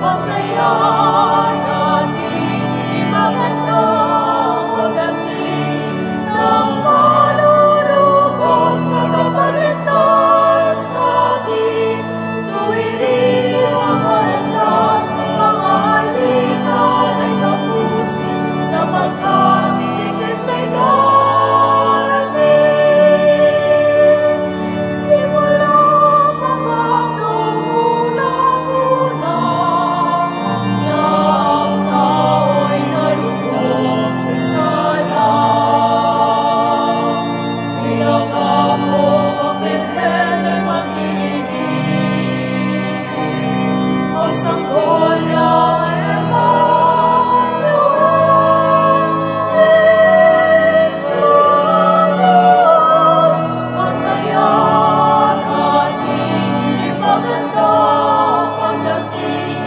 Masaya natin ipaghandang pagdating ng malulubos na kapaligtas natin. Tuwirin ang halandas ng mga alitan ay tapusin, sapagkat si Kristo'y darating. Simula pa man noong unang-una, ang tao'y nalubog sa sala. Iyakap mo ang Birhen ay magdilihin, ang sanggol niya ay masaya natin ipaghandang pagdating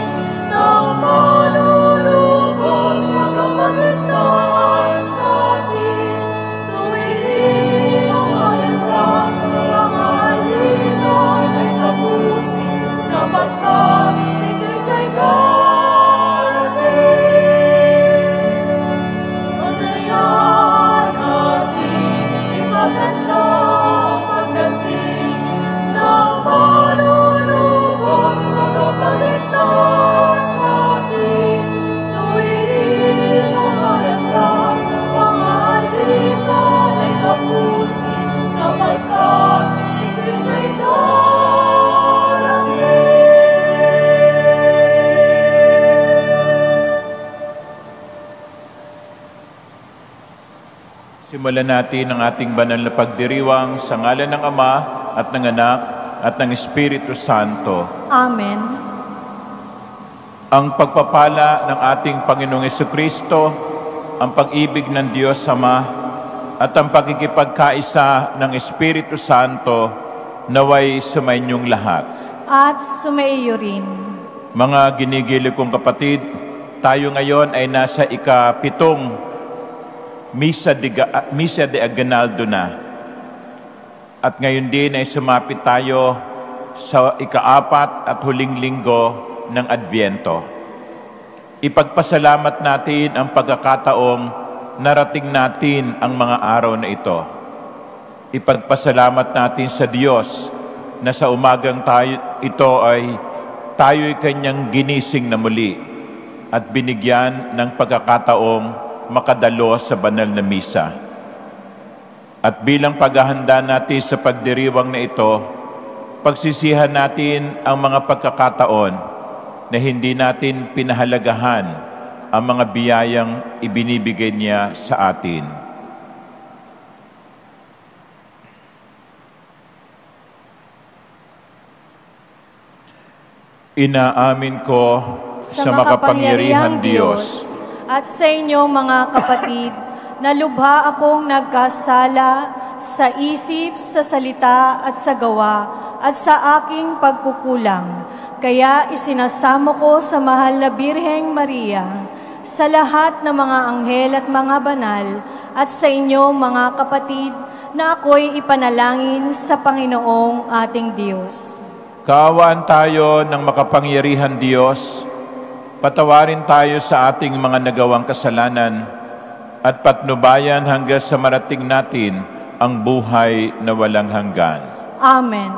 ng malulubos na kapaligtas natin. Tuwirin ang halandas ng mga alitan ay tapusin, sapagkat si Kristo'y darating. Masaya natin ipaghandang pagdating ng malulubos na kapaligtas natin. Tuwirin ang halandas ng mga alitan ay tapusin, sapagkat si Kristo'y darating. Simulan natin ang ating banal na pagdiriwang sa ngalan ng Ama at ng Anak at ng Espiritu Santo. Amen. Ang pagpapala ng ating Panginoong Jesucristo, ang pag-ibig ng Diyos Ama, at ang pagkikipagkaisa ng Espiritu Santo naway sumainyong lahat. At sumaiyo rin. Mga ginigili kong kapatid, tayo ngayon ay nasa ika-7 Misa de Aguinaldo na. At ngayon din ay sumapit tayo sa ika-4 at huling linggo ng Adbyento. Ipagpasalamat natin ang pagkakataong narating natin ang mga araw na ito. Ipagpasalamat natin sa Diyos na sa umagang tayo'y Kanyang ginising na muli at binigyan ng pagkakataong makadalo sa banal na misa. At bilang paghahanda natin sa pagdiriwang na ito, pagsisihan natin ang mga pagkakataon na hindi natin pinahalagahan ang mga biyayang ibinibigay niya sa atin. Inaamin ko sa makapangyarihang Diyos at sa inyo mga kapatid, na lubha akong nagkasala sa isip, sa salita at sa gawa at sa aking pagkukulang. Kaya isinasamo ko sa mahal na Birheng Maria, sa lahat ng mga anghel at mga banal, at sa inyo mga kapatid, na ako'y ipanalangin sa Panginoong ating Diyos. Kaawaan tayo ng makapangyarihan Diyos. Patawarin tayo sa ating mga nagawang kasalanan at patnubayan hanggang sa marating natin ang buhay na walang hanggan. Amen.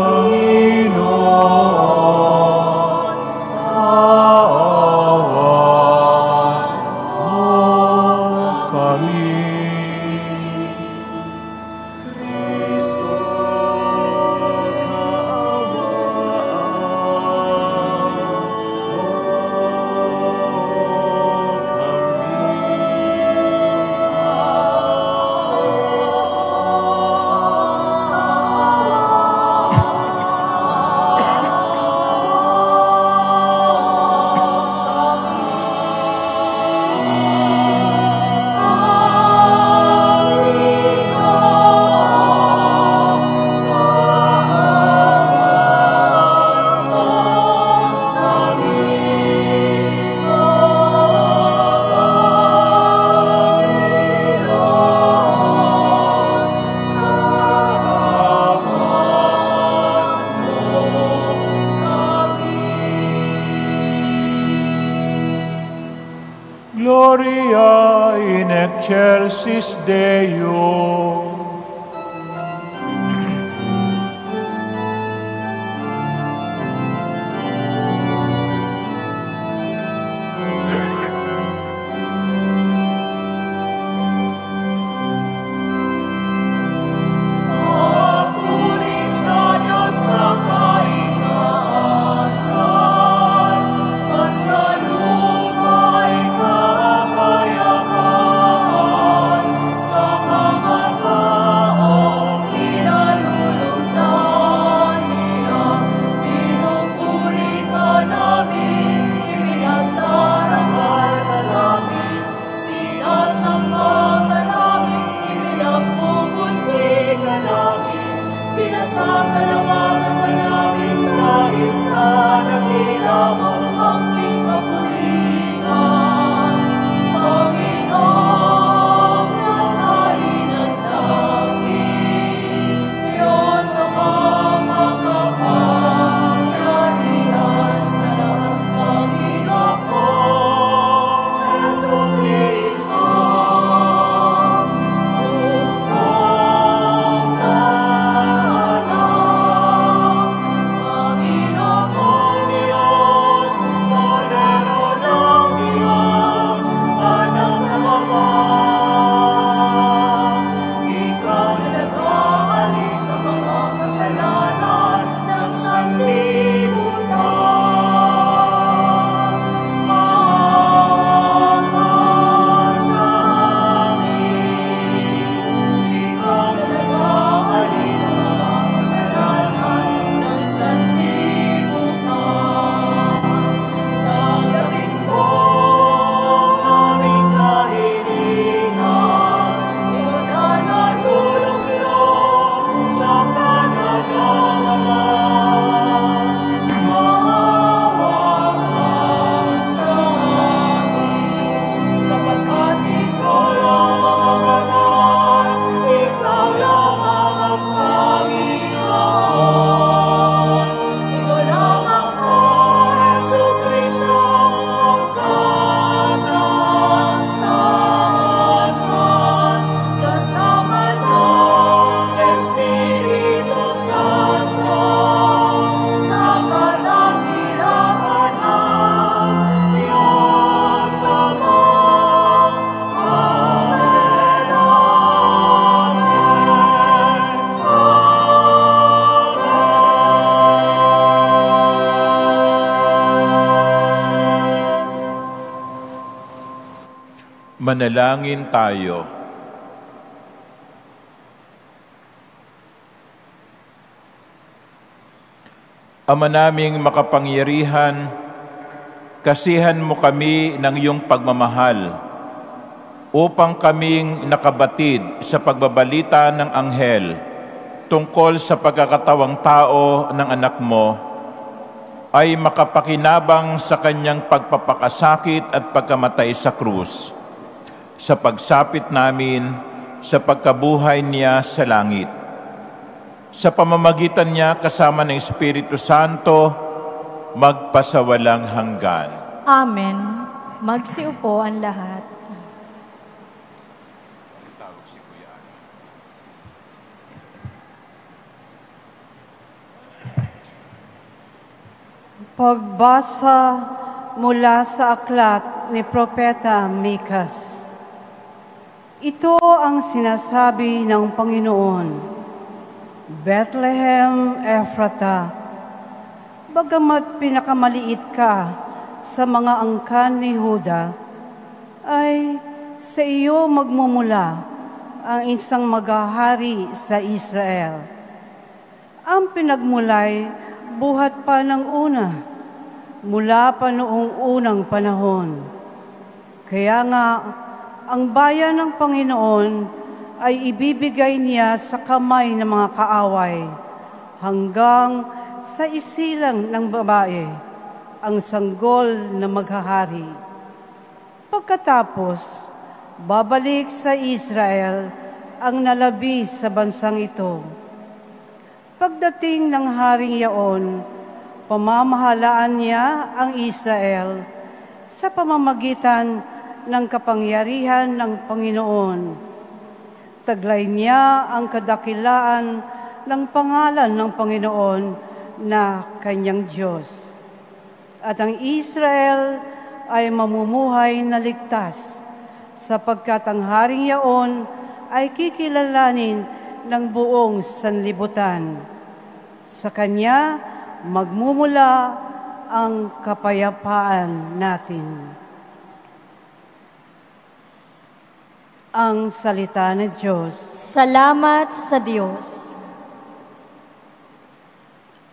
Panginoon, Gloria in excelsis Deo. Manalangin tayo. Ama naming makapangyarihan, kasihan mo kami ng iyong pagmamahal upang kaming nakabatid sa pagbabalita ng anghel tungkol sa pagkakatawang tao ng anak mo ay makapakinabang sa kanyang pagpapakasakit at pagkamatay sa krus, sa pagsapit namin sa pagkabuhay niya sa langit. Sa pamamagitan niya kasama ng Espiritu Santo, magpasawalang hanggan. Amen. Magsiupo ang lahat. Pagbasa mula sa aklat ni Propeta Mikas. Ito ang sinasabi ng Panginoon: Bethlehem Ephrata, bagamat pinakamaliit ka sa mga angkan ni Huda, ay sa iyo magmumula ang isang maghahari sa Israel. Ang pinagmulay buhat pa ng una, mula pa noong unang panahon. Kaya nga, ang bayan ng Panginoon ay ibibigay niya sa kamay ng mga kaaway hanggang sa isilang ng babae, ang sanggol na maghahari. Pagkatapos, babalik sa Israel ang nalabi sa bansang ito. Pagdating ng haring yaon, pamamahalaan niya ang Israel sa pamamagitan ng kapangyarihan ng Panginoon. Taglay niya ang kadakilaan ng pangalan ng Panginoon na kanyang Diyos. At ang Israel ay mamumuhay na ligtas, sapagkat ang haring yaon ay kikilalanin ng buong sanlibutan. Sa Kanya magmumula ang kapayapaan natin. Ang salita ng Diyos. Salamat sa Diyos.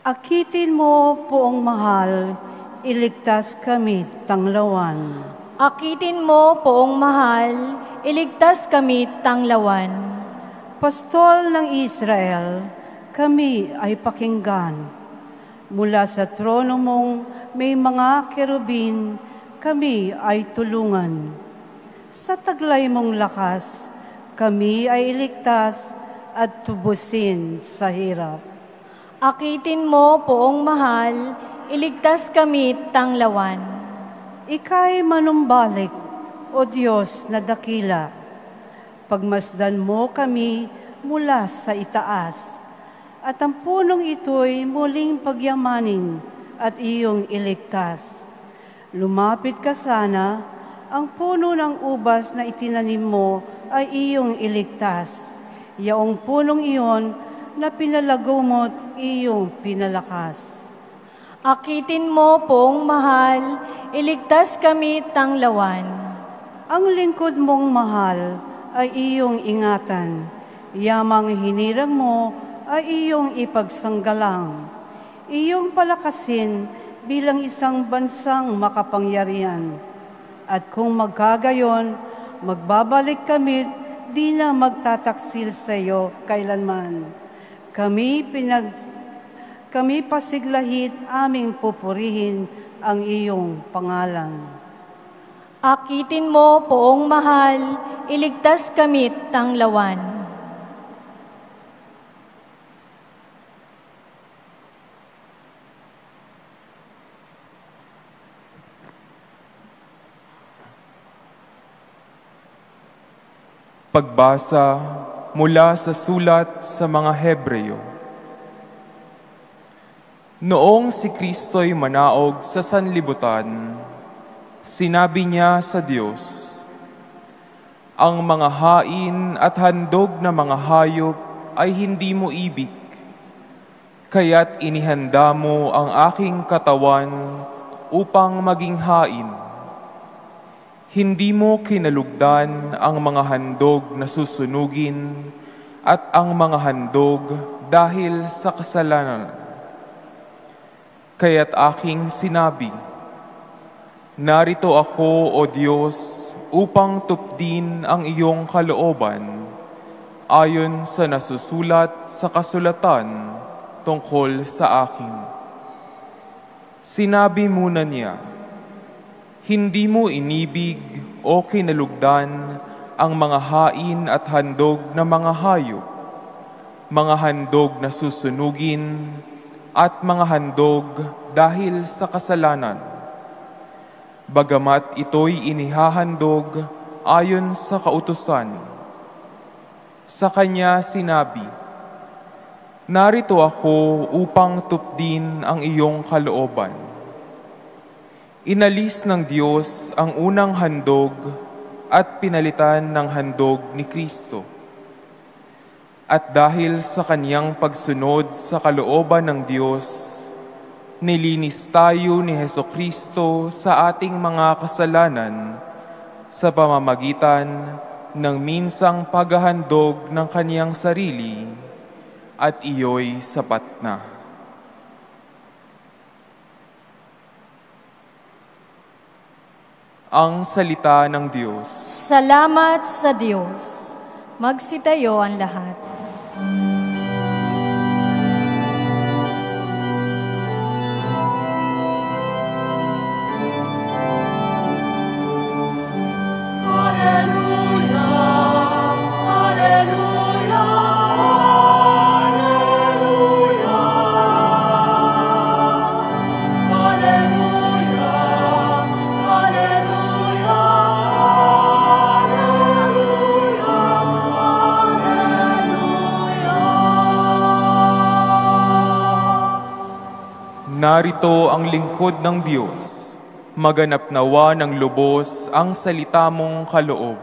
Akitin mo, Poong mahal, iligtas kami tanglawan. Akitin mo, Poong mahal, iligtas kami tanglawan. Pastol ng Israel, kami ay pakinggan. Mula sa trono mong may mga kerubin, kami ay tulungan. Sa taglay mong lakas, kami ay iligtas at tubusin sa hirap. Akitin mo, Poong mahal, iligtas kami tanglawan. Ika'y manumbalik, O Diyos na dakila. Pagmasdan mo kami mula sa itaas, at ang punong ito'y muling pagyamanin at iyong iligtas. Lumapit ka sana, ang puno ng ubas na itinanim mo ay iyong iligtas. Yaong punong iyon na pinalago mo't iyong pinalakas. Akitin mo, Poong mahal, iligtas kami tanglawan. Ang lingkod mong mahal ay iyong ingatan. Yamang hinirang mo ay iyong ipagsanggalang. Iyong palakasin bilang isang bansang makapangyarihan. At kung magkagayon, magbabalik kami, di na magtataksil sa iyo kailanman. Kami pasiglahit aming pupurihin ang iyong pangalan. Akitin mo, Poong mahal, iligtas kami tanglawan. Pagbasa mula sa sulat sa mga Hebreo. Noong si Kristo'y manaog sa sanlibutan, sinabi niya sa Diyos, "Ang mga hain at handog na mga hayop ay hindi mo ibig, kaya't inihanda mo ang aking katawan upang maging hain. Hindi mo kinalugdan ang mga handog na susunugin at ang mga handog dahil sa kasalanan. Kaya't aking sinabi, narito ako, O Diyos, upang tupdin ang iyong kalooban, ayon sa nasusulat sa kasulatan tungkol sa akin." Sinabi muna niya, "Hindi mo inibig o kinalugdan ang mga hain at handog na mga hayop, mga handog na susunugin, at mga handog dahil sa kasalanan. Bagamat ito'y inihahandog ayon sa kautusan. Sa kanya sinabi, narito ako upang tupdin ang iyong kalooban." Inalis ng Diyos ang unang handog at pinalitan ng handog ni Kristo. At dahil sa kaniyang pagsunod sa kalooban ng Diyos, nilinis tayo ni Hesukristo sa ating mga kasalanan sa pamamagitan ng minsang paghahandog ng kaniyang sarili, at iyo'y sapat na. Ang salita ng Diyos. Salamat sa Diyos. Magsitayo ang lahat. Alleluia. narito ang lingkod ng Diyos. Maganap nawa ng lubos ang salita mong kaloob.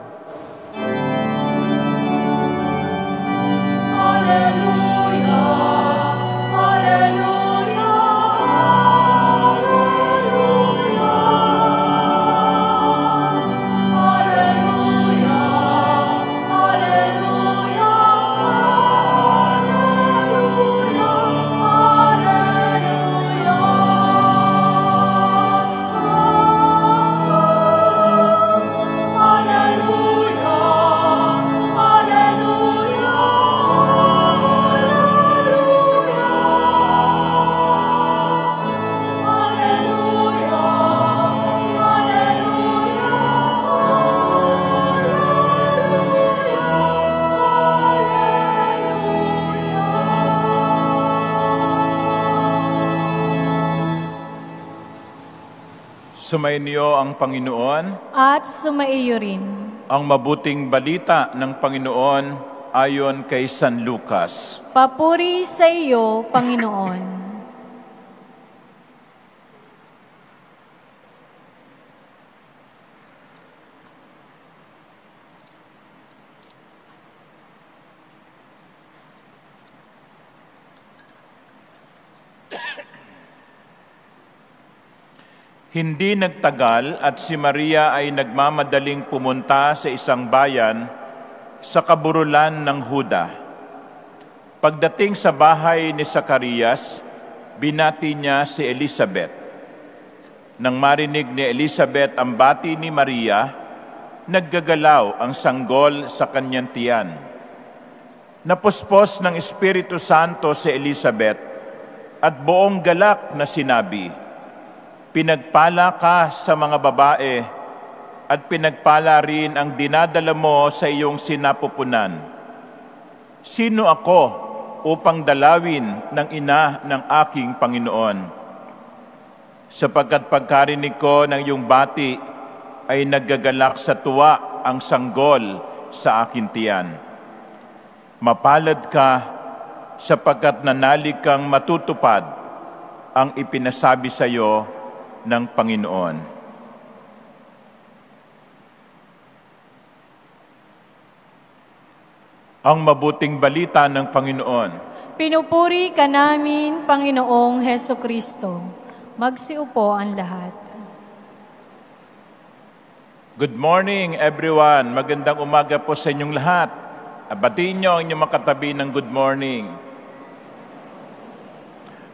Sumainyo ang Panginoon at sumaiyo rin. ang mabuting balita ng Panginoon ayon kay San Lucas. Papuri sa iyo, Panginoon. Hindi nagtagal at si Maria ay nagmamadaling pumunta sa isang bayan sa kaburulan ng Huda. Pagdating sa bahay ni Zacarias, binati niya si Elizabeth. Nang marinig ni Elizabeth ang bati ni Maria, naggagalaw ang sanggol sa kanyang tiyan. Napuspos ng Espiritu Santo si Elizabeth at buong galak na sinabi, "Pinagpala ka sa mga babae at pinagpala rin ang dinadala mo sa iyong sinapupunan. Sino ako upang dalawin ng ina ng aking Panginoon? Sapagkat pagkarinig ko ng iyong bati ay naggagalak sa tuwa ang sanggol sa aking tiyan. Mapalad ka sapagkat nanalig kang matutupad ang ipinasabi sa iyo ng Panginoon." Ang mabuting balita ng Panginoon. Pinupuri ka namin, Panginoong Hesukristo. Magsiupo ang lahat. Good morning, everyone. Magandang umaga po sa inyong lahat. Batiin niyo ang inyong makatabi ng good morning.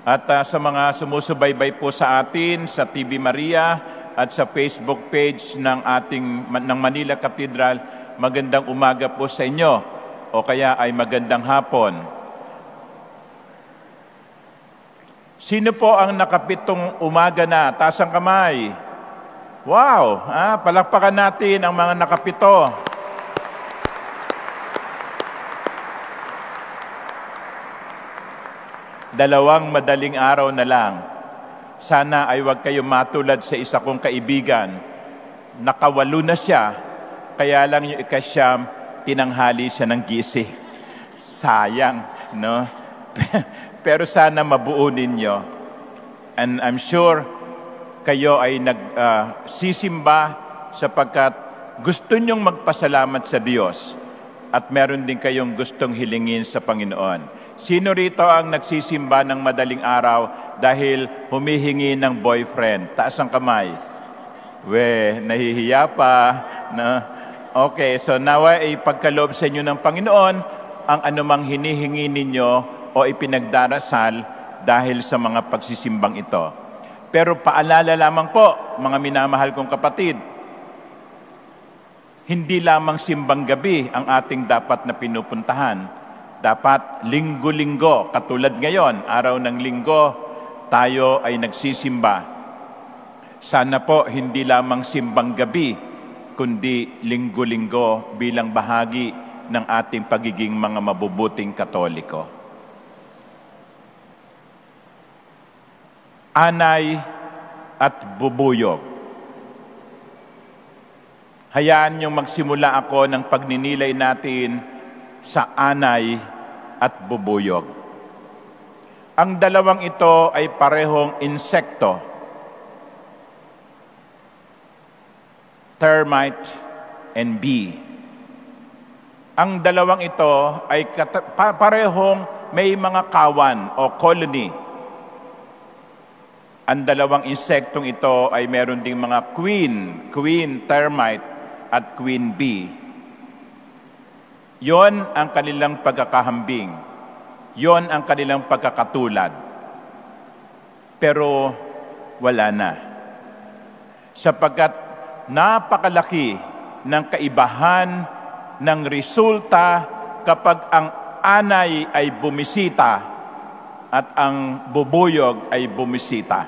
At sa mga sumusubaybay po sa atin sa TV Maria at sa Facebook page ng Manila Cathedral, magandang umaga po sa inyo o kaya ay magandang hapon. Sino po ang nakapitong umaga na? Taas ang kamay. Wow! Palakpakan natin ang mga nakapito. Dalawang madaling araw na lang. Sana ay huwag kayong matulad sa isa kong kaibigan. Nakawalo na siya, kaya lang yung ikasyam, tinanghali siya ng gising. Sayang, no? Pero sana mabuo ninyo. And I'm sure kayo ay nagsisimba sapagkat gusto nyong magpasalamat sa Diyos at meron din kayong gustong hilingin sa Panginoon. Sino rito ang nagsisimba ng madaling araw dahil humihingi ng boyfriend? Taas ang kamay. Nahihiya pa. No? Okay, so nawa ay pagkaloob sa inyo ng Panginoon ang anumang hinihingi ninyo o ipinagdarasal dahil sa mga pagsisimbang ito. Pero paalala lamang po, mga minamahal kong kapatid, hindi lamang simbang gabi ang ating dapat na pinupuntahan. Dapat linggo-linggo, katulad ngayon, araw ng linggo, tayo ay nagsisimba. Sana po hindi lamang simbang gabi, kundi linggo-linggo bilang bahagi ng ating pagiging mga mabubuting Katoliko. Anay at bubuyog. Hayaan niyong magsimula ako ng pagninilay natin sa anay at bubuyog. Ang dalawang ito ay parehong insekto. Termite and bee. Ang dalawang ito ay parehong may mga kawan o colony. Ang dalawang insektong ito ay meron ding mga queen termite at queen bee. Yon ang kanilang pagkakahambing. Yon ang kanilang pagkakatulad. Pero wala na. Sapagkat napakalaki ng kaibahan ng resulta kapag ang anay ay bumisita at ang bubuyog ay bumisita.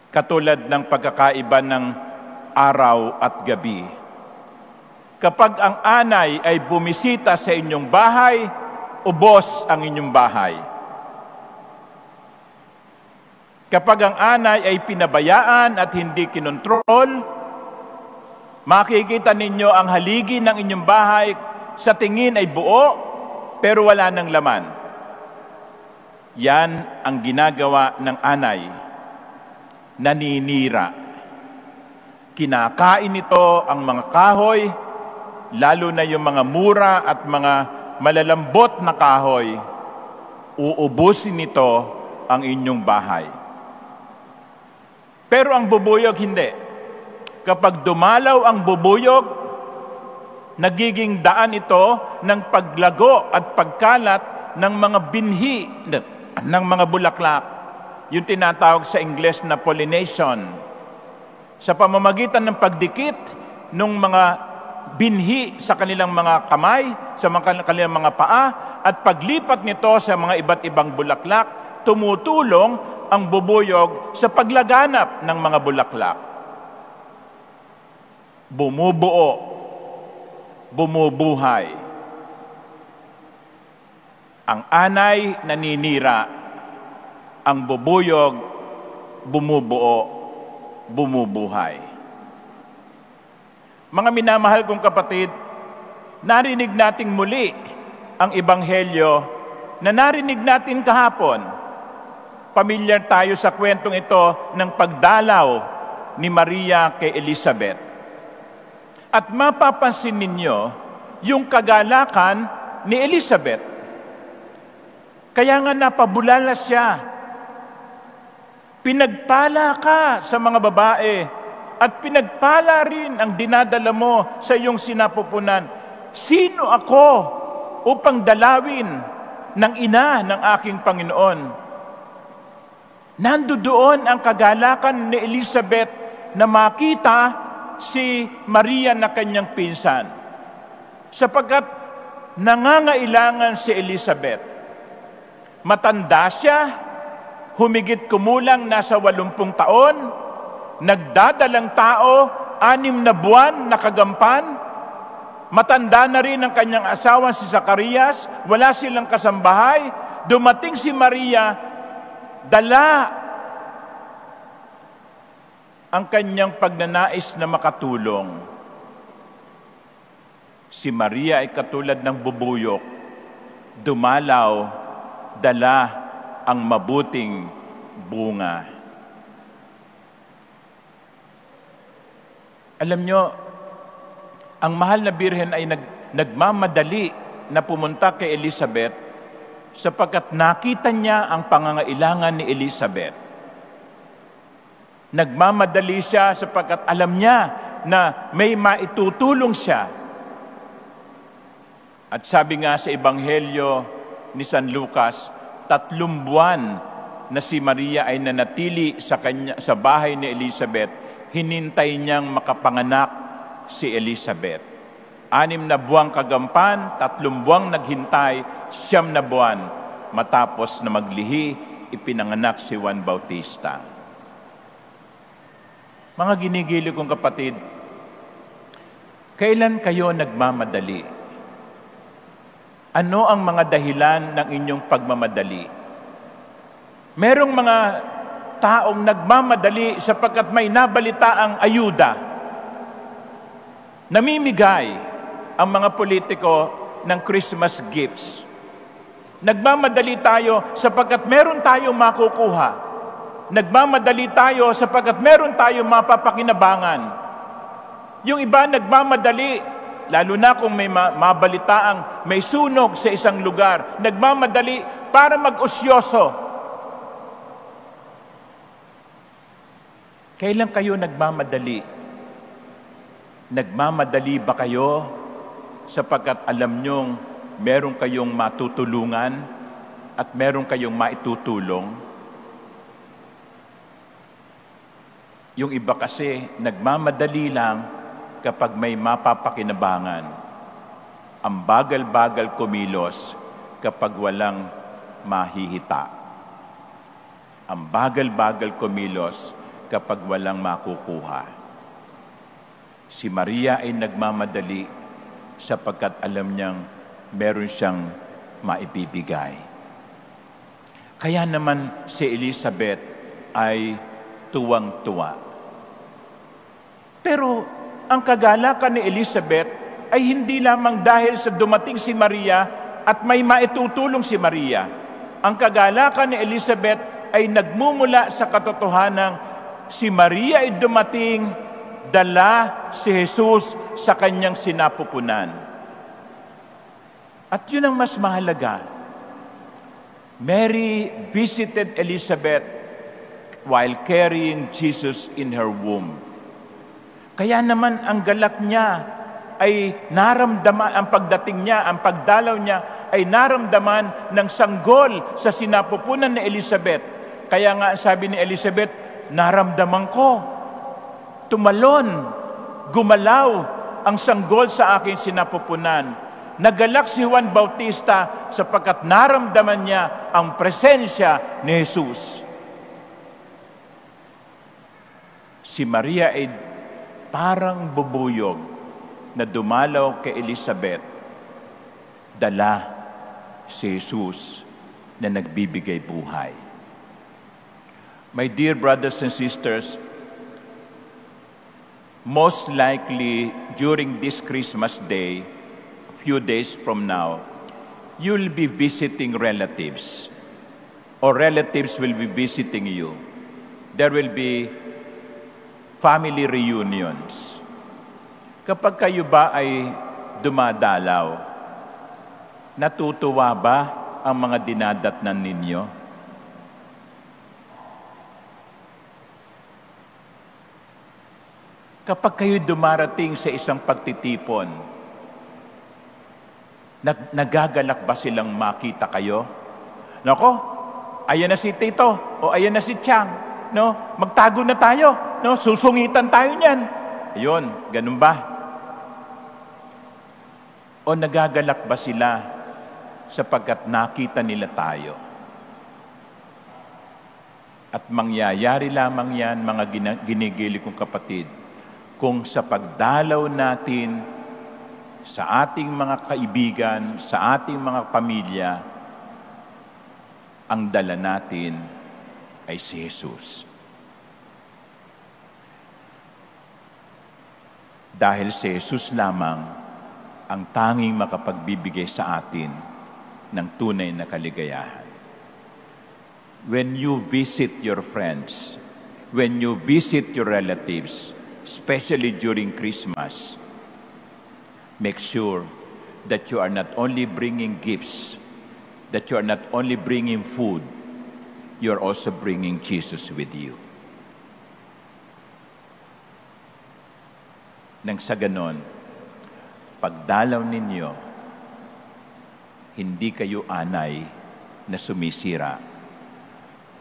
Katulad ng pagkakaiba ng araw at gabi. Kapag ang anay ay bumisita sa inyong bahay, ubos ang inyong bahay. Kapag ang anay ay pinabayaan at hindi kinontrol, makikita ninyo ang haligi ng inyong bahay sa tingin ay buo, pero wala ng laman. Yan ang ginagawa ng anay. Naninira. Kinakain nito ang mga kahoy, lalo na yung mga mura at mga malalambot na kahoy. Uubusin nito ang inyong bahay. Pero ang bubuyog hindi. Kapag dumalaw ang bubuyog, nagiging daan ito ng paglago at pagkalat ng mga binhi, ng mga bulaklak. Yung tinatawag sa Ingles na pollination. Sa pamamagitan ng pagdikit ng mga binhi sa kanilang mga kamay, sa kanilang mga paa, at paglipat nito sa mga iba't ibang bulaklak, tumutulong ang bubuyog sa paglaganap ng mga bulaklak. Bumubuo, bumubuhay. Ang anay naninira, ang bubuyog, bumubuo, bumubuhay. Mga minamahal kong kapatid, narinig nating muli ang ebanghelyo na narinig natin kahapon. Pamilyar tayo sa kwentong ito ng pagdalaw ni Maria kay Elizabeth. At mapapansin ninyo yung kagalakan ni Elizabeth. Kaya nga napabulala siya. Pinagpala ka sa mga babae at pinagpala rin ang dinadala mo sa iyong sinapupunan. Sino ako upang dalawin ng ina ng aking Panginoon? Nandoon ang kagalakan ni Elizabeth na makita si Maria na kanyang pinsan. Sapagkat nangangailangan si Elizabeth. Matanda siya, humigit kumulang nasa 80 taon, nagdadalang tao, 6 na buwan nakagampan, matanda na rin ang kanyang asawa si Zacarias, wala silang kasambahay, dumating si Maria, dala ang kanyang pagnanais na makatulong. Si Maria ay katulad ng bubuyok, dumalaw, dala ang mabuting bunga. Alam nyo, ang mahal na birhen ay nagmamadali na pumunta kay Elizabeth sapagkat nakita niya ang pangangailangan ni Elizabeth. Nagmamadali siya sapagkat alam niya na may maitutulong siya. At sabi nga sa Ebanghelyo ni San Lucas, 3 buwan na si Maria ay nanatili sa bahay ni Elizabeth, hinintay niyang makapanganak si Elizabeth. 6 na buwang kagampan, 3 buwang naghintay, 9 na buwan. Matapos na maglihi, ipinanganak si Juan Bautista. Mga ginigili kong kapatid, kailan kayo nagmamadali? Ano ang mga dahilan ng inyong pagmamadali? Merong mga taong nagmamadali sapagkat may nabalitaang ayuda. Namimigay ang mga politiko ng Christmas gifts. Nagmamadali tayo sapagkat meron tayong makukuha. Nagmamadali tayo sapagkat meron tayong mapapakinabangan. Yung iba nagmamadali, lalo na kung may mabalitaang may sunog sa isang lugar, nagmamadali para mag-usyoso. Kailan kayo nagmamadali? Nagmamadali ba kayo sapagkat alam nyong meron kayong matutulungan at meron kayong maitutulong? Yung iba kasi nagmamadali lang kapag may mapapakinabangan. Ang bagal-bagal kumilos kapag walang mahihita. Ang bagal-bagal kumilos kapag walang makukuha. Si Maria ay nagmamadali sapagkat alam niyang meron siyang maibibigay. Kaya naman si Elizabeth ay tuwang-tuwa. Pero ang kagalakan ni Elizabeth ay hindi lamang dahil sa dumating si Maria at may maitutulong si Maria. Ang kagalakan ni Elizabeth ay nagmumula sa katotohanang si Maria ay dumating, dala si Jesus sa kanyang sinapupunan. At yun ang mas mahalaga. Mary visited Elizabeth while carrying Jesus in her womb. Kaya naman ang galak niya ay naramdaman, ang pagdating niya, ang pagdalaw niya ay naramdaman ng sanggol sa sinapupunan ni Elizabeth. Kaya nga sabi ni Elizabeth, naramdaman ko, tumalon, gumalaw ang sanggol sa aking sinapupunan. Nagalak si Juan Bautista sapagkat naramdaman niya ang presensya ni Jesus. Si Maria ay parang bubuyog na dumalaw kay Elizabeth. Dala si Jesus na nagbibigay buhay. My dear brothers and sisters, most likely during this Christmas day, a few days from now, you'll be visiting relatives, or relatives will be visiting you. There will be family reunions. Kapag kayo ba ay dumadalaw, natutuwa ba ang mga dinadatnan ninyo? Kapag kayo dumarating sa isang pagtitipon, nagagalak ba silang makita kayo? Nako, ayan na si Tito o ayan na si Chang, no? Magtago na tayo, no? Susungitan tayo niyan. Ayun, ganun ba? O nagagalak ba sila sapagkat nakita nila tayo? At mangyayari lamang yan, mga ginigili kong kapatid, kung sa pagdalaw natin sa ating mga kaibigan, sa ating mga pamilya, ang dala natin ay si Jesus. Dahil si Jesus lamang ang tanging makapagbibigay sa atin ng tunay na kaligayahan. When you visit your friends, when you visit your relatives, especially during Christmas, make sure that you are not only bringing gifts, that you are not only bringing food, you are also bringing Jesus with you. Nang sa ganon, pagdalaw ninyo, hindi kayo anay na sumisira,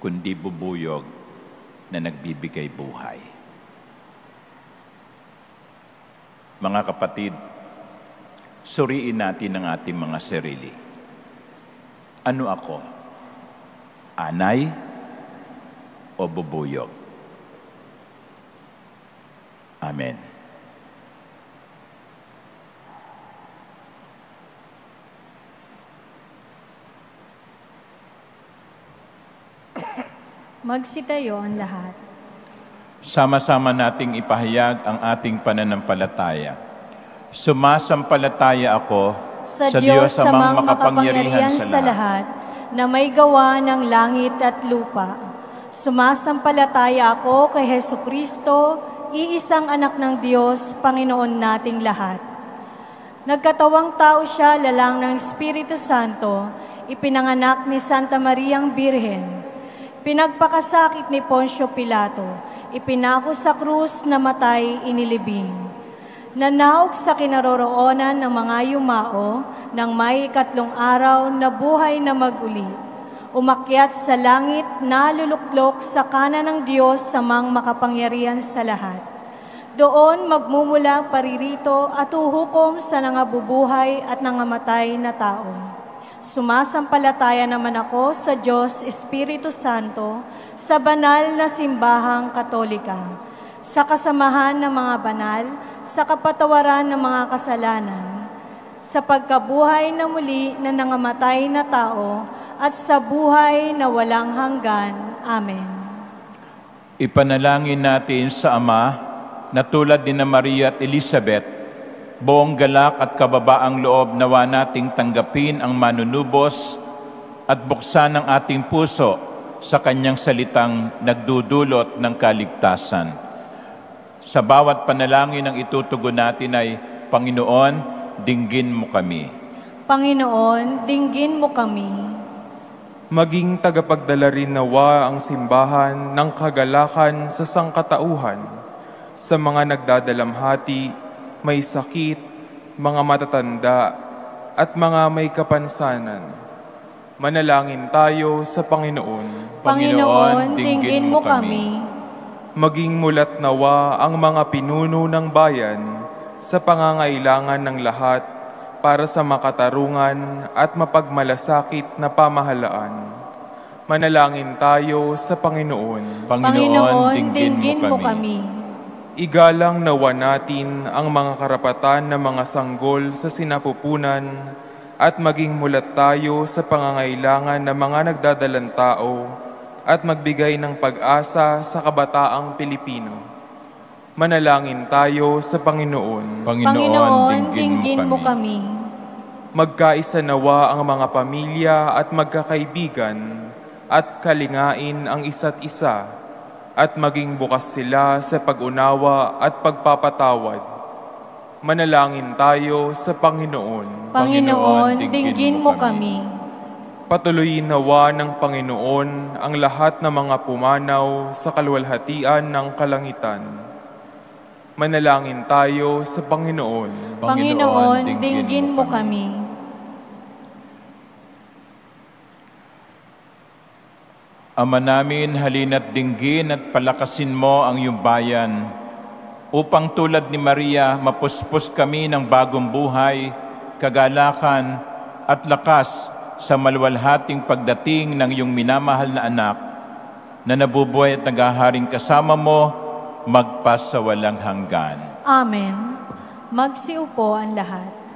kundi bubuyog na nagbibigay buhay. Mga kapatid, suriin natin ang ating mga sarili. Ano ako? Anay o bubuyog? Amen. Magsitayo ang lahat. Sama-sama nating ipahayag ang ating pananampalataya. Sumasampalataya ako sa Diyos amang makapangyarihan sa lahat, na may gawa ng langit at lupa. Sumasampalataya ako kay Hesukristo, iisang anak ng Diyos, Panginoon nating lahat. Nagkatawang tao siya, lalang ng Espiritu Santo, ipinanganak ni Santa Mariang Birhen. Pinagpakasakit ni Poncio Pilato, ipinako sa krus, namatay, inilibing. Nanaog sa kinaroroonan ng mga yumao, nang may 3 araw na buhay na mag-uli. Umakyat sa langit, naluluklok sa kanan ng Diyos samang makapangyarihan sa lahat. Doon magmumula paririto at uhukom sa nangabubuhay at nangamatay na tao. Sumasampalataya naman ako sa Diyos Espiritu Santo, sa banal na simbahang Katolika, sa kasamahan ng mga banal, sa kapatawaran ng mga kasalanan, sa pagkabuhay na muli na nangamatay na tao, at sa buhay na walang hanggan. Amen. Ipanalangin natin sa Ama na tulad ni Maria at Elizabeth, buong galak at kababaang loob nawa nating tanggapin ang manunubos at buksan ang ating puso sa kanyang salitang nagdudulot ng kaligtasan. Sa bawat panalangin ang itutugon natin ay, Panginoon, dinggin mo kami. Panginoon, dinggin mo kami. Maging tagapagdala rin nawa ang simbahan ng kagalakan sa sangkatauhan, sa mga nagdadalamhati, may sakit, mga matatanda, at mga may kapansanan. Manalangin tayo sa Panginoon. Panginoon, dinggin mo kami. Maging mulat nawa ang mga pinuno ng bayan sa pangangailangan ng lahat para sa makatarungan at mapagmalasakit na pamahalaan. Manalangin tayo sa Panginoon. Panginoon, dinggin mo kami. Igalang nawa natin ang mga karapatan ng mga sanggol sa sinapupunan at maging mulat tayo sa pangangailangan ng mga nagdadalang tao at magbigay ng pag-asa sa kabataang Pilipino. Manalangin tayo sa Panginoon. Panginoon, dinggin mo kami. Magkaisa nawa ang mga pamilya at magkakaibigan at kalingain ang isa't isa at maging bukas sila sa pag-unawa at pagpapatawad. Manalangin tayo sa Panginoon. Panginoon, dinggin mo kami. Patuloyin nawa ng Panginoon ang lahat ng mga pumanaw sa kaluwalhatian ng kalangitan. Manalangin tayo sa Panginoon. Panginoon, dinggin mo kami. Ama namin, halina't dinggin at palakasin mo ang iyong bayan, upang tulad ni Maria, mapuspos kami ng bagong buhay, kagalakan at lakas sa maluwalhating pagdating ng iyong minamahal na anak, na nabubuhay at naghaharing kasama mo, magpasawalang hanggan. Amen. Magsiupo ang lahat.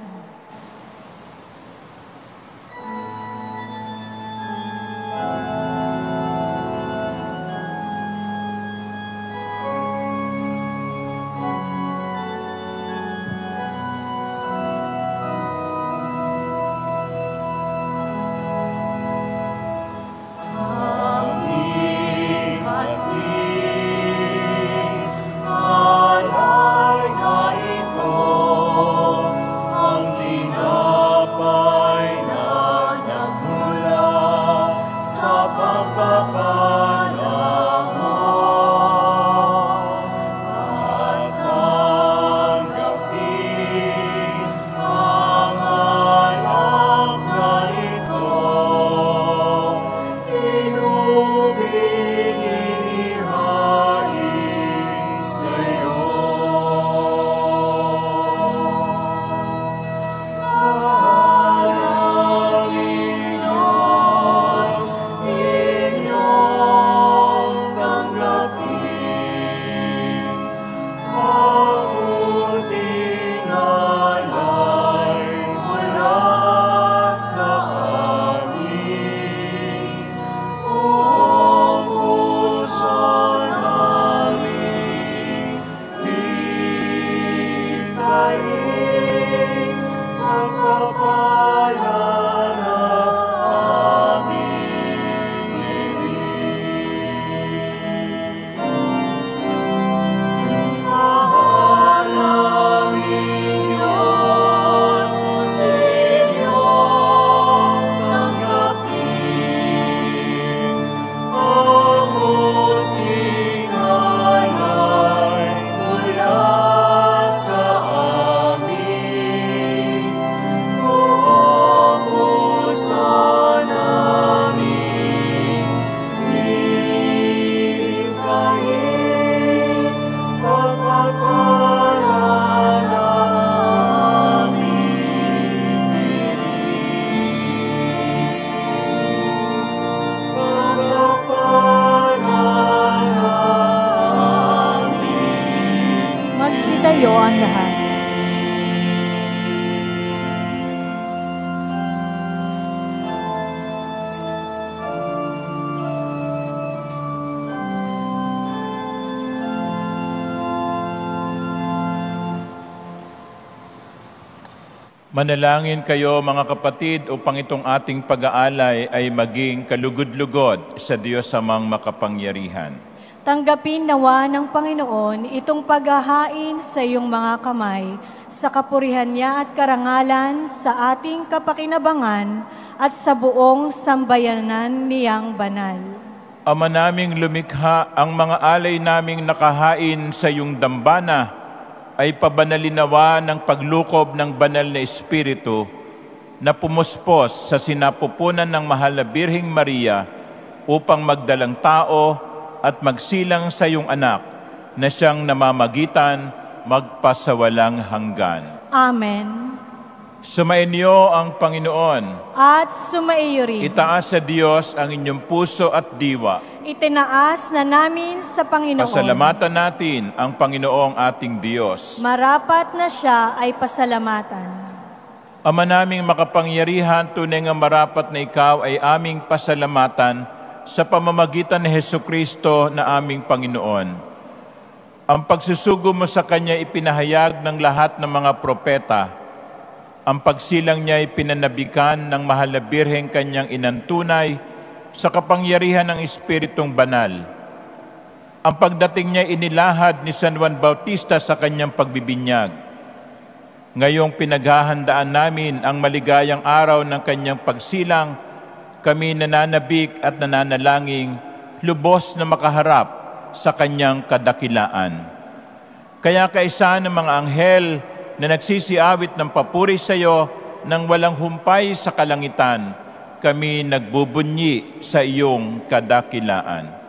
Papa. lahat. Manalangin kayo mga kapatid upang itong ating pag-aalay ay maging kalugod-lugod sa Diyos Amang makapangyarihan. Tanggapin nawa ng Panginoon itong paghahain sa iyong mga kamay, sa kapurihan niya at karangalan sa ating kapakinabangan at sa buong sambayanan niyang banal. Ama naming lumikha, ang mga alay naming nakahain sa iyong dambana ay pabanalinawa ng paglukob ng banal na Espiritu na pumuspos sa sinapupunan ng mahal na Birheng Maria upang magdalang tao at magsilang sa iyong anak na siyang namamagitan magpasawalang hanggan. Amen. Sumainyo ang Panginoon. At sumaiyo rin. Itaas sa Diyos ang inyong puso at diwa. Itinaas na namin sa Panginoon. Pasalamatan natin ang Panginoong ating Diyos. Marapat na siya ay pasalamatan. Ama naming makapangyarihan, tunay nga marapat na ikaw ay aming pasalamatan sa pamamagitan ni Hesukristo na aming Panginoon. Ang pagsusugo mo sa Kanya ipinahayag ng lahat ng mga propeta. Ang pagsilang niya ay pinanabikan ng mahal na Birheng Kanyang inantunay sa kapangyarihan ng Espiritong Banal. Ang pagdating niya inilahad ni San Juan Bautista sa kanyang pagbibinyag. Ngayong pinaghahandaan namin ang maligayang araw ng kanyang pagsilang, kami nananabik at nananalangin, lubos na makaharap sa kanyang kadakilaan. Kaya kaisa ng mga anghel na nagsisiawit ng papuri sa iyo nang walang humpay sa kalangitan, kami nagbubunyi sa iyong kadakilaan.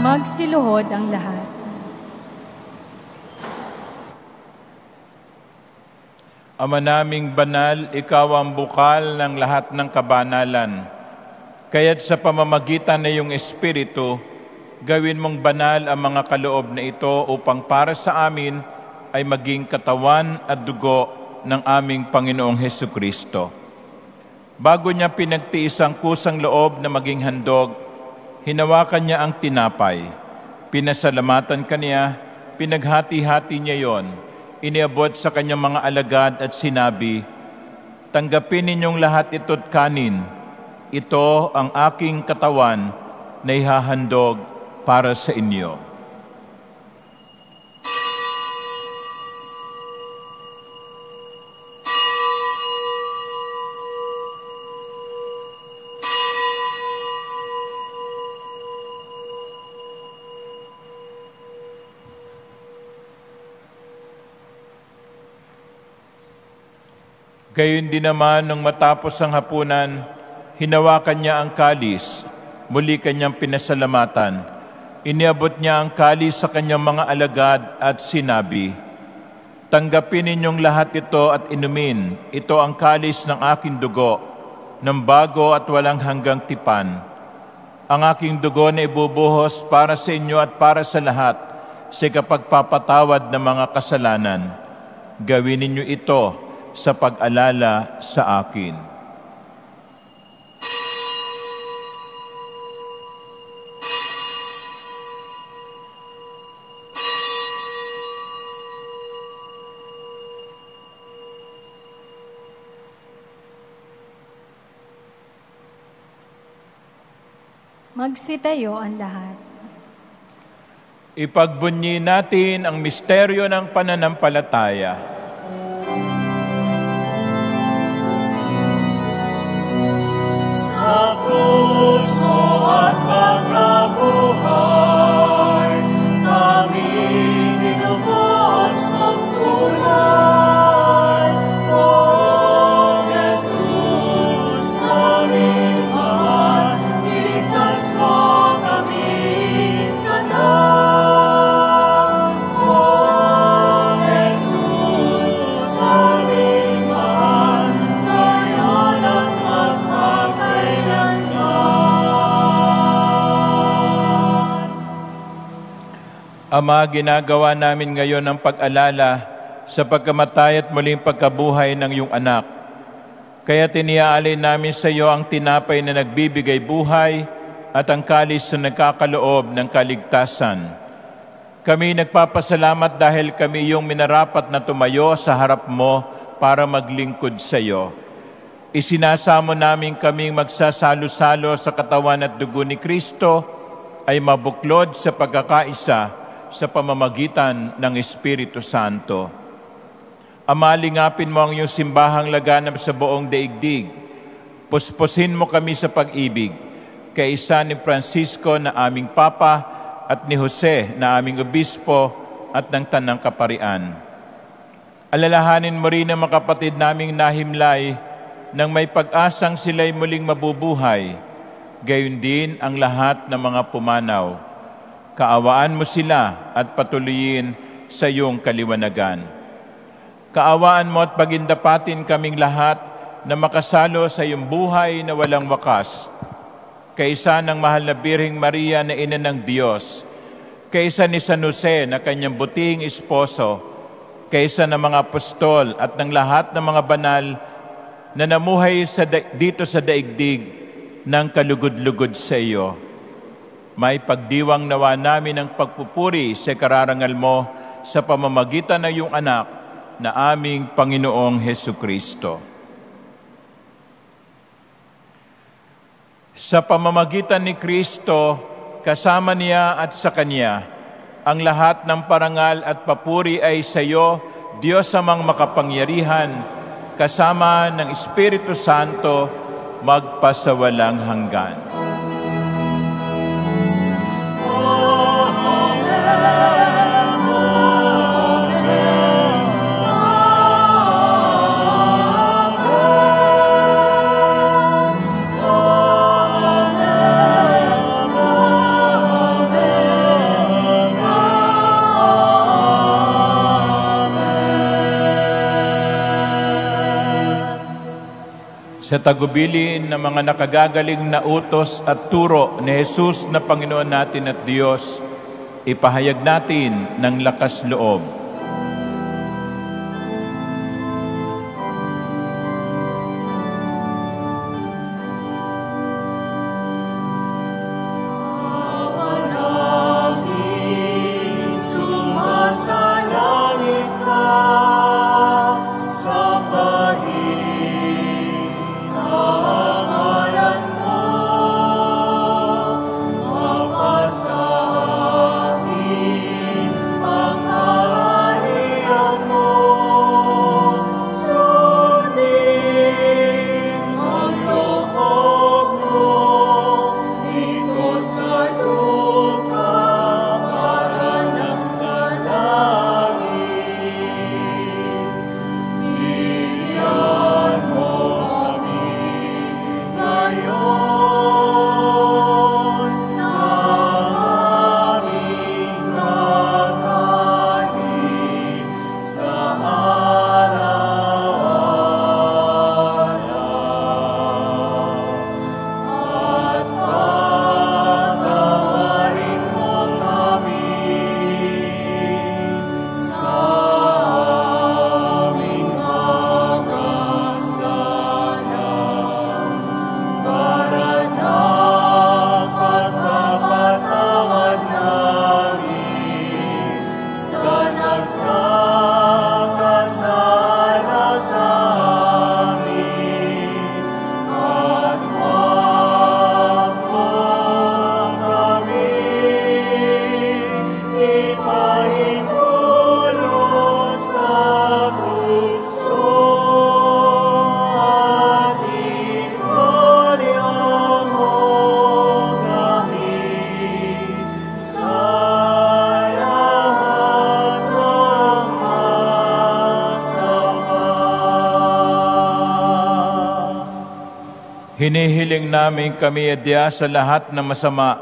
Magsiluhod ang lahat. Ama naming banal, ikaw ang bukal ng lahat ng kabanalan. Kaya't sa pamamagitan na iyong Espiritu, gawin mong banal ang mga kaloob na ito upang para sa amin ay maging katawan at dugo ng aming Panginoong Hesukristo. Bago niya pinagtiis ang kusang loob na maging handog, hinawakan niya ang tinapay. Pinasalamatan kaniya, pinaghati-hati niya yon, iniabot sa kanyang mga alagad at sinabi, "Tanggapin ninyong lahat ito't kanin. Ito ang aking katawan na ihahandog para sa inyo." Gayon din naman nung matapos ang hapunan, hinawakan niya ang kalis, muli kanyang pinasalamatan. Iniabot niya ang kalis sa kanyang mga alagad at sinabi, Tanggapin ninyong lahat ito at inumin. Ito ang kalis ng aking dugo, ng bago at walang hanggang tipan. Ang aking dugo na ibubuhos para sa inyo at para sa lahat sa kapagpapatawad ng mga kasalanan. Gawin ninyo ito sa pag-alala sa akin. Magsitayo ang lahat. Ipagbunyi natin ang misteryo ng pananampalataya. Sa krus mo at pagkabuhay, kami binubos ng tulay. O Jesus, aming mahal, iligtas mo kami kanan. O Jesus, aming mahal, ngayon at magpakailanman. Ama, ginagawa namin ngayon ang pag-alala sa pagkamatay at muling pagkabuhay ng iyong anak. Kaya tiniaalay namin sa iyo ang tinapay na nagbibigay buhay at ang kalis na nagkakaloob ng kaligtasan. Kami nagpapasalamat dahil kami iyong minarapat na tumayo sa harap mo para maglingkod sa iyo. Isinasamo namin kaming magsasalo-salo sa katawan at dugo ni Kristo ay mabuklod sa pagkakaisa sa pamamagitan ng Espiritu Santo. Ama, lingapin mo ang iyong simbahang laganap sa buong daigdig. Puspusin mo kami sa pag-ibig, kaisa ni Francisco na aming Papa at ni Jose na aming Obispo at ng Tanang Kaparian. Alalahanin mo rin ang mga kapatid naming nahimlay nang may pag-asang sila'y muling mabubuhay, gayon din ang lahat ng mga pumanaw. Kaawaan mo sila at patuloyin sa iyong kaliwanagan. Kaawaan mo at pagindapatin kaming lahat na makasalo sa iyong buhay na walang wakas. Kaisa ng mahal na Birheng Maria na Ina ng Diyos, kaisa ni San Jose na kanyang buting esposo, kaisa ng mga apostol at ng lahat ng mga banal na namuhay dito sa daigdig ng kalugod-lugod sa iyo. May pagdiwang nawa namin ang pagpupuri sa kararangal mo sa pamamagitan ng iyong anak na aming Panginoong Hesukristo. Sa pamamagitan ni Kristo, kasama niya at sa Kanya, ang lahat ng parangal at papuri ay sa iyo, Diyos amang makapangyarihan, kasama ng Espiritu Santo, magpasawalang hanggan. Sa tagubilin ng mga nakagagaling na utos at turo ni Jesus na Panginoon natin at Diyos, ipahayag natin ng lakas loob. Sa amin, Hinihiling namin kami adya sa lahat ng masama,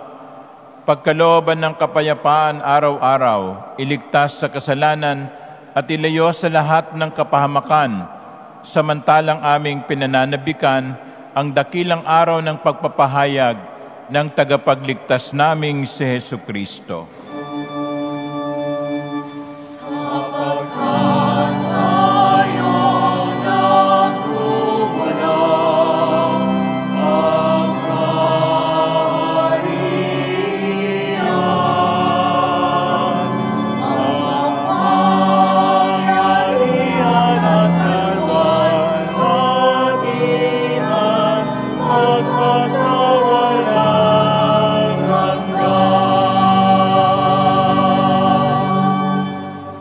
pagkalooban ng kapayapaan araw-araw, iligtas sa kasalanan at ilayo sa lahat ng kapahamakan, samantalang aming pinananabikan ang dakilang araw ng pagpapahayag ng tagapagligtas naming si Jesucristo.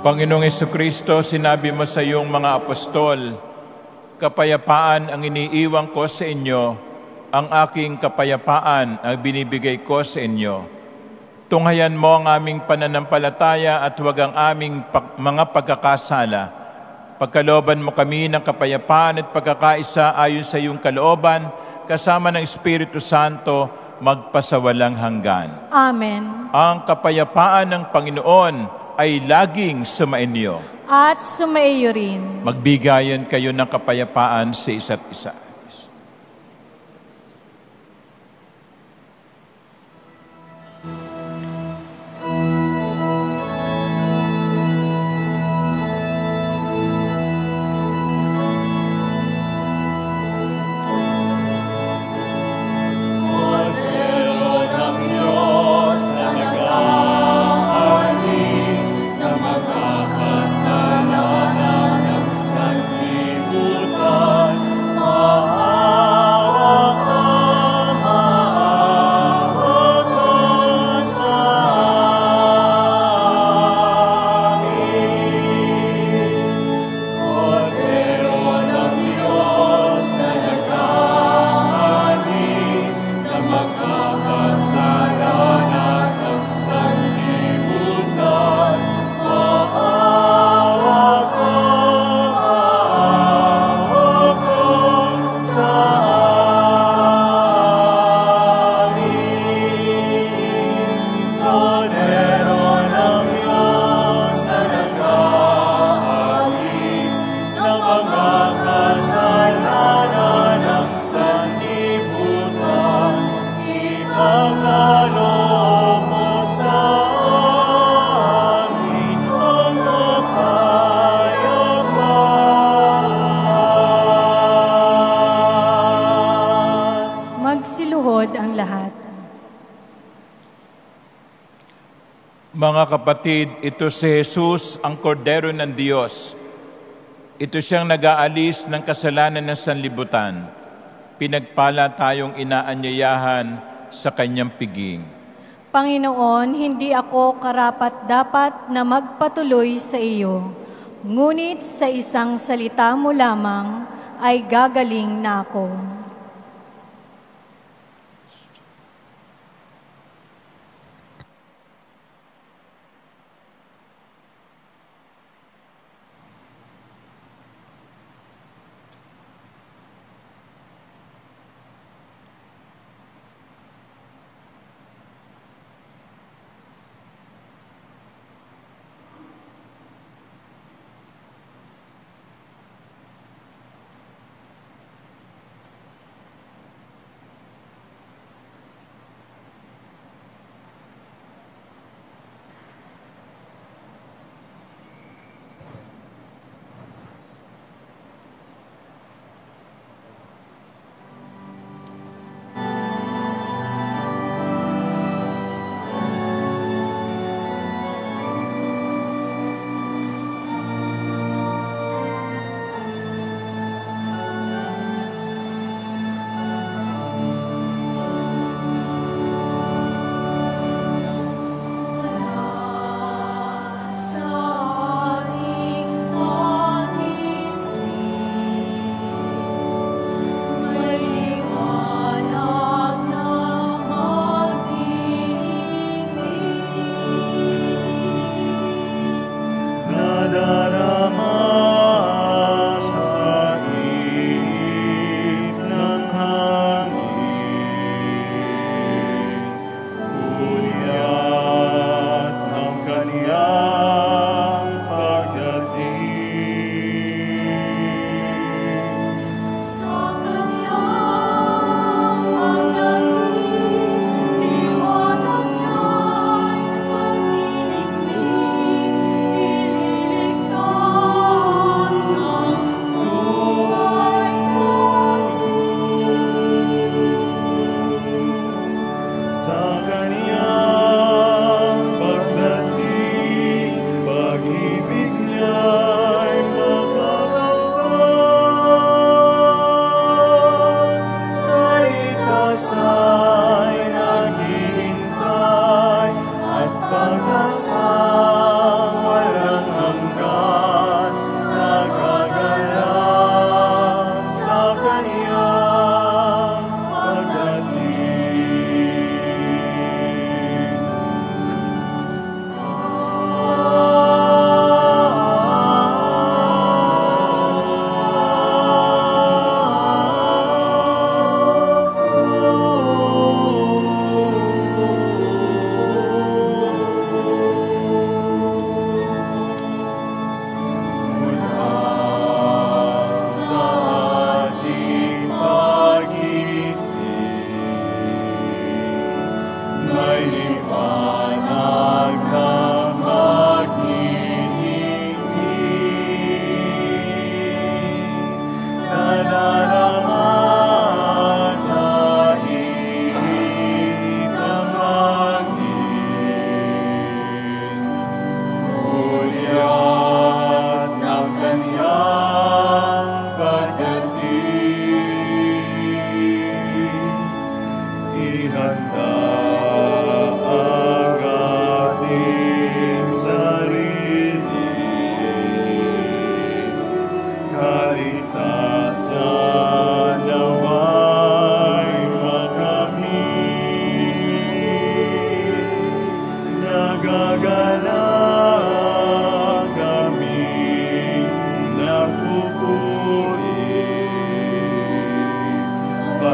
Panginoong Jesucristo, sinabi mo sa iyong mga apostol, kapayapaan ang iniiwan ko sa inyo, ang aking kapayapaan ang binibigay ko sa inyo. Tunghayan mo ang aming pananampalataya at huwag ang aming mga pagkakasala. Pagkalooban mo kami ng kapayapaan at pagkakaisa ayon sa iyong kalooban, kasama ng Espiritu Santo, magpasawalang hanggan. Amen. Ang kapayapaan ng Panginoon ay laging sumainyo. At sumaiyo rin. Magbigayan kayo ng kapayapaan sa isa't isa. Mga kapatid, ito si Jesus, ang Kordero ng Diyos. Ito siyang nag-aalis ng kasalanan ng sanlibutan. Pinagpala tayong inaanyayahan sa kanyang piging. Panginoon, hindi ako karapat-dapat na magpatuloy sa iyo. Ngunit sa isang salita mo lamang ay gagaling na ako.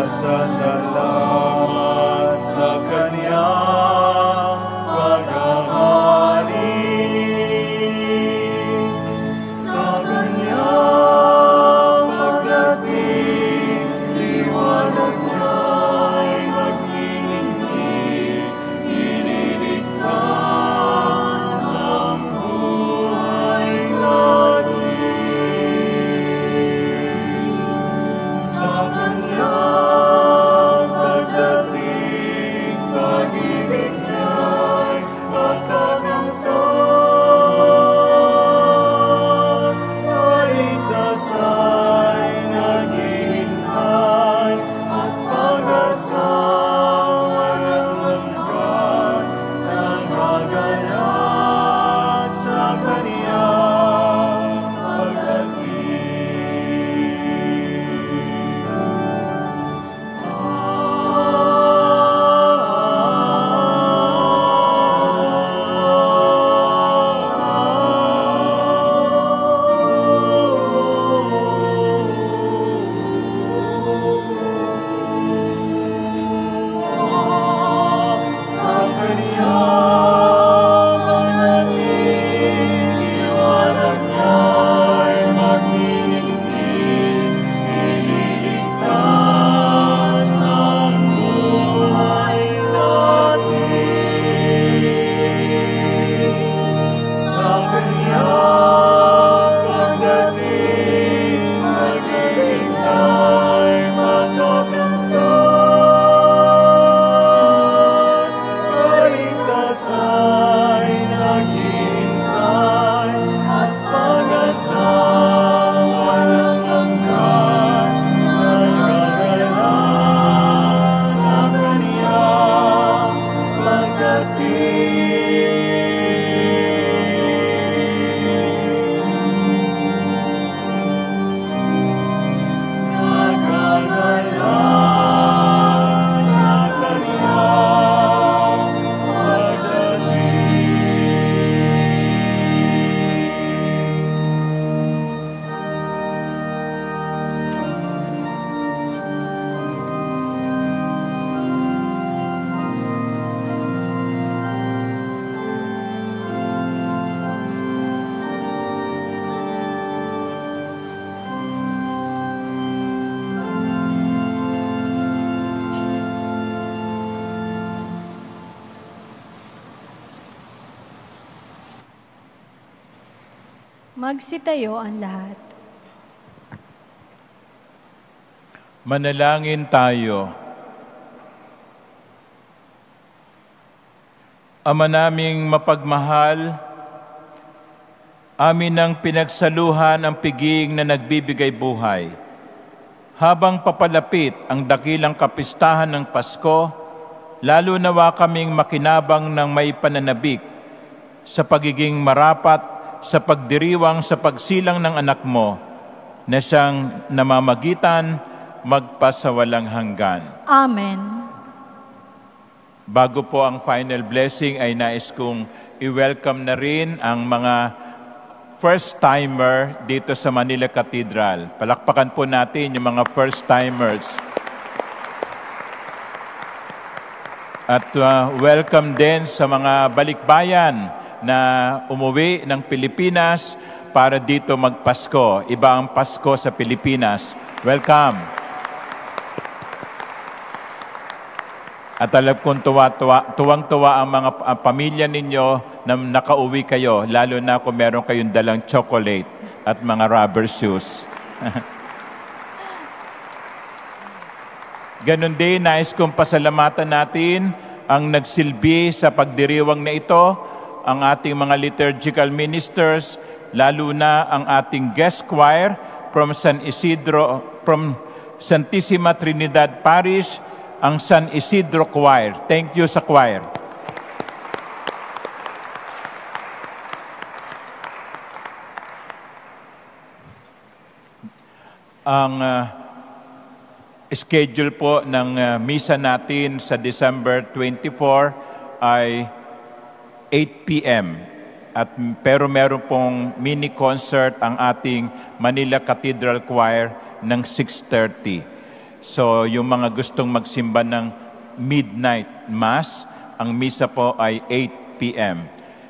Pasasalamat sa Kanyang paghahari. Sa Kanyang pagdating, liwanag niya'y magiging ililigtas sa buhay natin. Sa Kanyang pagdating, pag-ibig niya'y makakamtan. Kaligtas ay naghihintay at pag-asang walang hanggan, nagaganap sa Kanyang Magsitayo ang lahat. Manalangin tayo. Ama naming mapagmahal, amin ang pinagsaluhan ang piging na nagbibigay buhay. Habang papalapit ang dakilang kapistahan ng Pasko, lalo nawa kaming makinabang ng may pananabik sa pagiging marapat sa pagdiriwang sa pagsilang ng anak mo na siyang namamagitan magpasawalang hanggan. Amen. Bago po ang final blessing ay nais kong i-welcome na rin ang mga first-timer dito sa Manila Cathedral. Palakpakan po natin yung mga first-timers. At welcome din sa mga balikbayan na umuwi ng Pilipinas para dito magpasko. Iba ang Pasko sa Pilipinas. Welcome! At alam kong tuwang-tuwa ang mga pamilya ninyo na nakauwi kayo, lalo na kung meron kayong dalang chocolate at mga rubber shoes. Ganon din, nais kong pasalamatan natin ang nagsilbi sa pagdiriwang na ito, ang ating mga liturgical ministers, lalo na ang ating guest choir from Santissima Trinidad Parish, ang San Isidro Choir. Thank you sa choir. Ang schedule po ng misa natin sa December 24 ay 8 p.m. Pero meron pong mini concert ang ating Manila Cathedral Choir ng 6:30. So yung mga gustong magsimba ng midnight mass, ang misa po ay 8 p.m.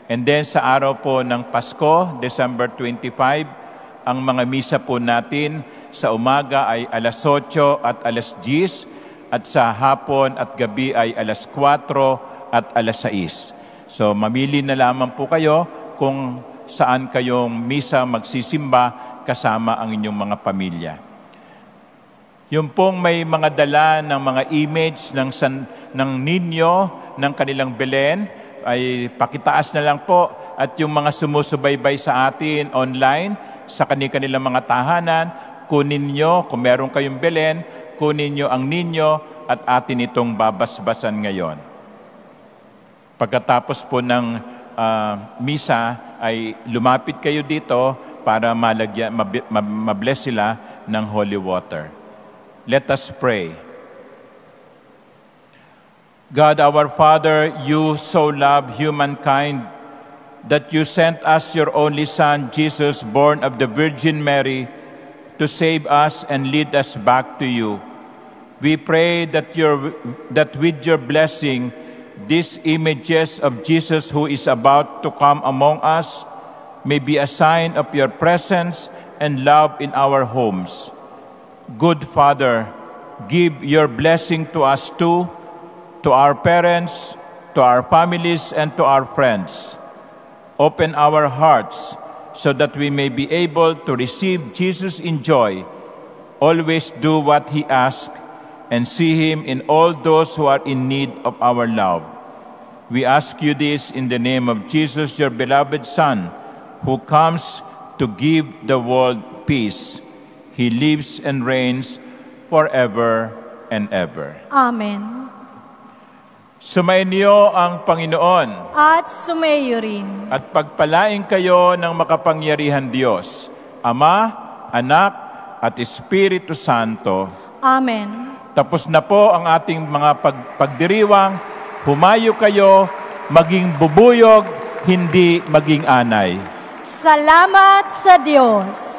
And then sa araw po ng Pasko, December 25, ang mga misa po natin sa umaga ay alas 8 at alas 10, at sa hapon at gabi ay alas 4 at alas 6. So mamili na lamang po kayo kung saan kayong misa magsisimba kasama ang inyong mga pamilya. Yung pong may mga dala ng mga image ng ninyo, ng kanilang Belen, ay pakitaas na lang po. At yung mga sumusubaybay sa atin online, sa kanilang mga tahanan, kunin nyo, kung meron kayong Belen, kunin nyo ang ninyo at atin itong babasbasan ngayon. Pagkatapos po ng misa, ay lumapit kayo dito para mabless sila ng holy water. Let us pray. God our Father, you so love humankind that you sent us your only Son, Jesus, born of the Virgin Mary, to save us and lead us back to you. We pray that with your blessing, these images of Jesus who is about to come among us may be a sign of your presence and love in our homes. Good Father, give your blessing to us too, to our parents, to our families, and to our friends. Open our hearts so that we may be able to receive Jesus in joy, always do what He asks, and see Him in all those who are in need of our love. We ask you this in the name of Jesus, your beloved Son, who comes to give the world peace. He lives and reigns forever and ever. Amen. Sumainyo ang Panginoon. At sumayo rin. At pagpalain kayo ng makapangyarihan Diyos, Ama, Anak, at Espiritu Santo. Amen. Tapos na po ang ating mga pagdiriwang. Humayo kayo, maging bubuyog, hindi maging anay. Salamat sa Diyos.